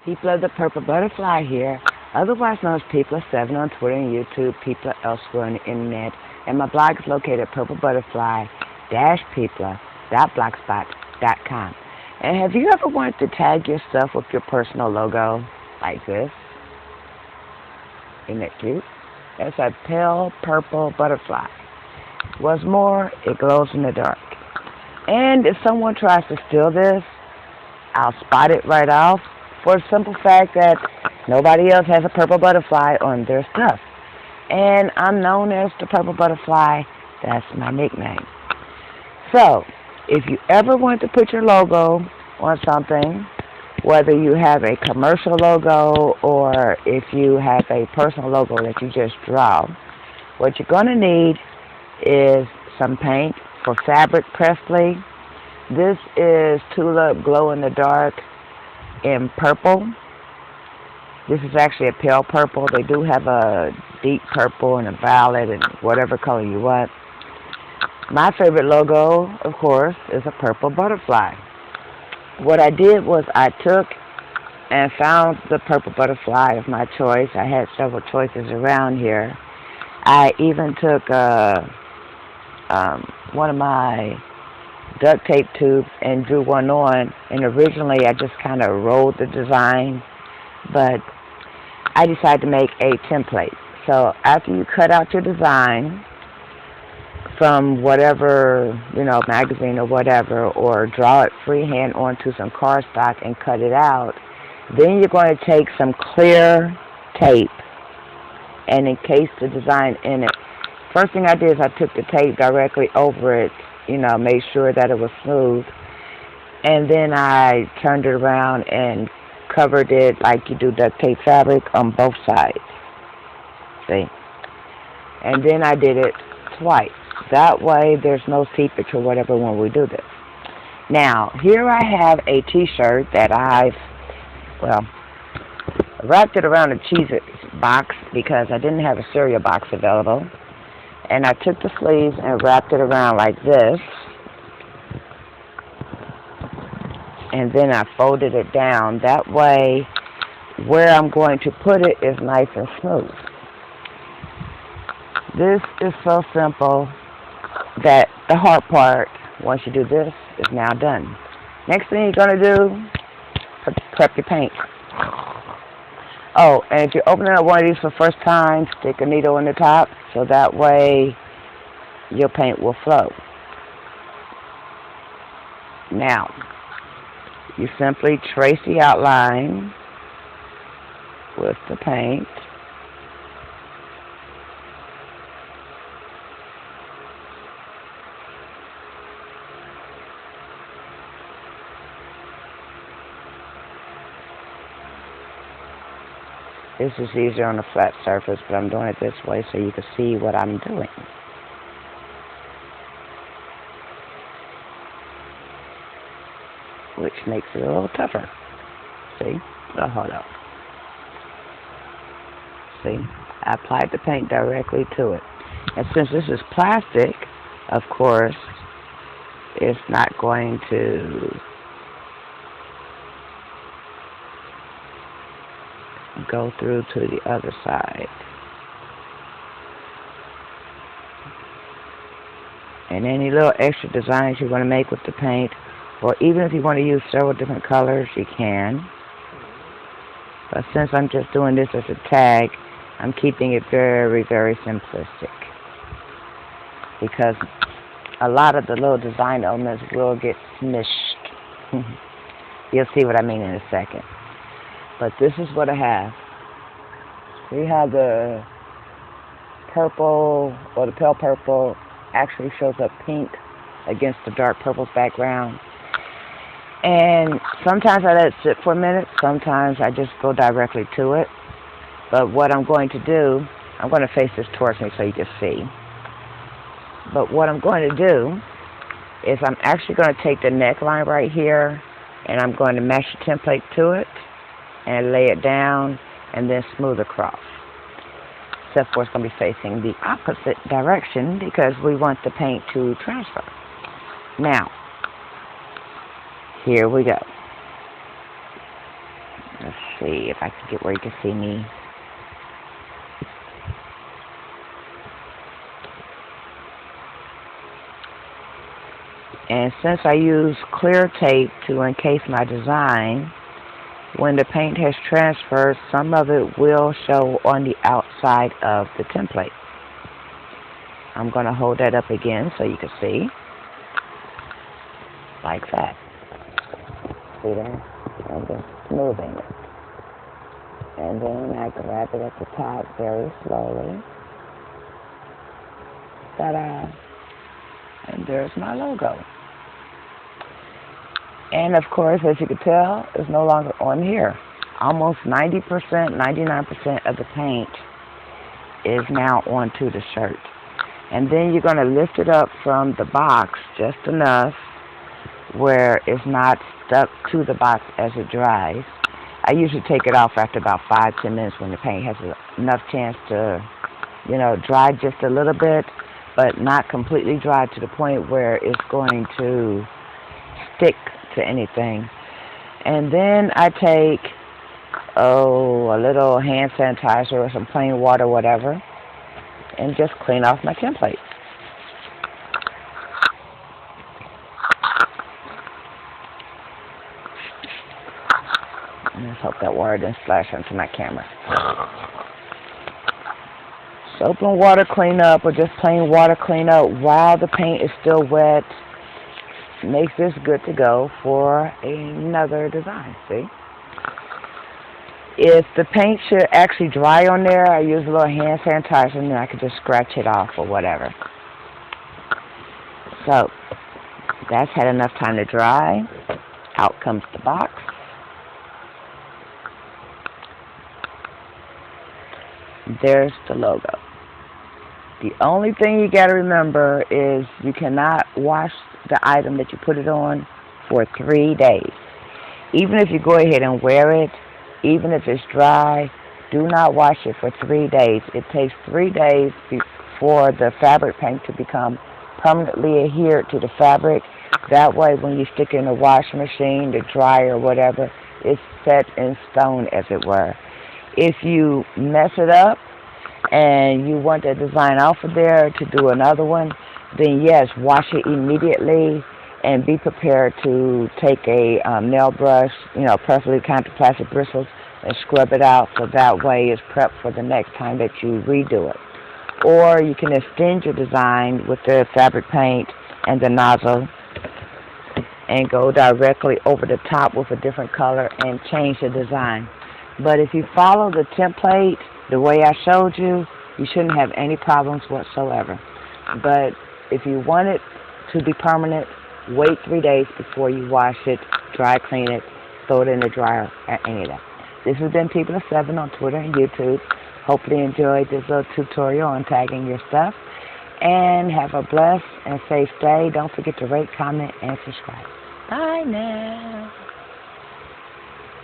People of the Purple Butterfly here, otherwise known as People7 on Twitter and YouTube, People elsewhere on the internet, and my blog is located at purplebutterfly-people.blogspot.com. And have you ever wanted to tag yourself with your personal logo like this? Isn't that cute? It's a pale purple butterfly. What's more, it glows in the dark. And if someone tries to steal this, I'll spot it right off for the simple fact that nobody else has a purple butterfly on their stuff. And I'm known as the Purple Butterfly. That's my nickname. So, if you ever want to put your logo on something, whether you have a commercial logo or if you have a personal logo that you just draw, what you're going to need is some paint for fabric presley. This is Tulip Glow in the Dark in purple. This is actually a pale purple. They do have a deep purple and a violet and whatever color you want. My favorite logo, of course, is a purple butterfly. What I did was I took and found the purple butterfly of my choice. I had several choices around here. I even took one of my duct tape tubes and drew one on, and originally I just kind of rolled the design, but I decided to make a template. So after you cut out your design from whatever, magazine or whatever, or draw it freehand onto some cardstock and cut it out, then you're going to take some clear tape and encase the design in it. First thing I did is I took the tape directly over it, made sure that it was smooth, and then I turned it around and covered it like you do duct tape fabric on both sides. See? And then I did it twice. That way there's no seepage or whatever when we do this. Now, here I have a t-shirt that I've wrapped it around a Cheez-It box because I didn't have a cereal box available. And I took the sleeves and wrapped it around like this. And then I folded it down. That way, where I'm going to put it is nice and smooth. This is so simple that the hard part, once you do this, is now done. Next thing you're going to do, prep your paint. Oh, and if you're opening up one of these for the first time, stick a needle in the top so that way your paint will flow. Now, you simply trace the outline with the paint. This is easier on a flat surface, but I'm doing it this way so you can see what I'm doing. Which makes it a little tougher. See? Oh, hold up. See? I applied the paint directly to it. And since this is plastic, of course, it's not going to go through to the other side. And any little extra designs you want to make with the paint, or even if you want to use several different colors, you can. But since I'm just doing this as a tag, I'm keeping it very, very simplistic. Because a lot of the little design elements will get smushed. You'll see what I mean in a second. But this is what I have. We have the purple, or the pale purple, actually shows up pink against the dark purple background. And sometimes I let it sit for a minute. Sometimes I just go directly to it. But what I'm going to do, I'm going to face this towards me so you can see. But what I'm going to do is I'm actually going to take the neckline right here, and I'm going to match the template to it and lay it down and then smooth across. Except for it's going to be facing the opposite direction because we want the paint to transfer. Now, here we go. Let's see if I can get where you can see me. And since I use clear tape to encase my design, when the paint has transferred, some of it will show on the outside of the template. I'm going to hold that up again so you can see. Like that. See there? I'm just smoothing it. And then I grab it at the top very slowly. Ta-da! And there's my logo. And of course, as you can tell, it's no longer on here. Almost 90%, 99% of the paint is now onto the shirt. And then you're going to lift it up from the box just enough where it's not stuck to the box as it dries. I usually take it off after about 5-10 minutes when the paint has enough chance to, dry just a little bit, but not completely dry to the point where it's going to stick to anything. And then I take a little hand sanitizer or some plain water, whatever, and just clean off my template. Let's hope that water didn't splash onto my camera. Soap and water cleanup, or just plain water cleanup while the paint is still wet, makes this good to go for another design. See? If the paint should actually dry on there, I use a little hand sanitizer and then I can just scratch it off or whatever. So, that's had enough time to dry. Out comes the box. There's the logo. The only thing you got to remember is you cannot wash the item that you put it on for 3 days. Even if you go ahead and wear it, even if it's dry, do not wash it for 3 days. It takes 3 days for the fabric paint to become permanently adhered to the fabric. That way, when you stick it in the washing machine, the dryer, whatever, it's set in stone, as it were. If you mess it up and you want the design off of there to do another one, then yes, wash it immediately and be prepared to take a nail brush, preferably kind of plastic bristles, and scrub it out so that way it's prepped for the next time that you redo it. Or you can extend your design with the fabric paint and the nozzle and go directly over the top with a different color and change the design. But if you follow the template the way I showed you, you shouldn't have any problems whatsoever. But if you want it to be permanent, wait 3 days before you wash it, dry clean it, throw it in the dryer, or any of that. This has been People of 7 on Twitter and YouTube. Hopefully you enjoyed this little tutorial on tagging your stuff. And have a blessed and safe day. Don't forget to rate, comment, and subscribe. Bye now.